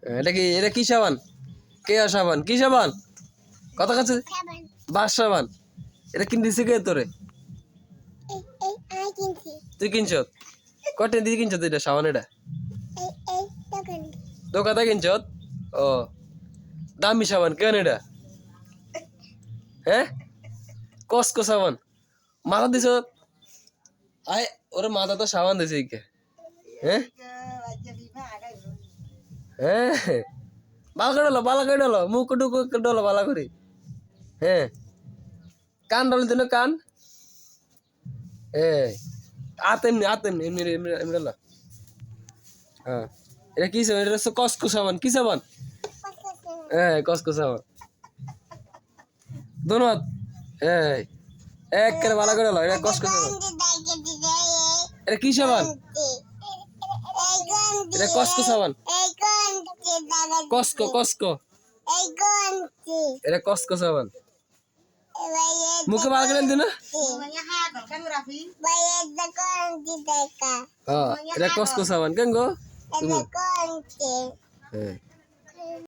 এটা কি সাবান? কেয়া সাবান? কি সাবান? কত কাছে? বাস সাবান। এটা কিনতেছি কে তোরে? তুই কিনছ? কটে দিয়ে কিনছ তুই এটা সাবান? এটা দোকানে কিনছ? ও দামি সাবান কেন এটা? হ্যাঁ কসকো সাবান মাথা দিছ? আয় ওরে মাথা তো সাবান দিছে কে? হ্যাঁ হ্যাঁ বালা করে ডলো মুখ টুক ডলো বালা করে। হ্যাঁ কান ডল দিন কান। হ্যাঁ এমনি এমনি এমনি এমনি ডলো। হ্যাঁ এটা কি সাবান? এটা কসকো সাবান। কি সাবান? হ্যাঁ কসকো সাবান। ধন্যবাদ। হ্যাঁ এক করে বালা করে ডলো। এটা কসকো সাবান। এটা কি সাবান? এটা কসকো সাবান। কসকো কসকো এটা কসকো সাবান। মুখে বার করে দিন না। হ্যাঁ এটা কসকো সাবান কেন গো? হ্যাঁ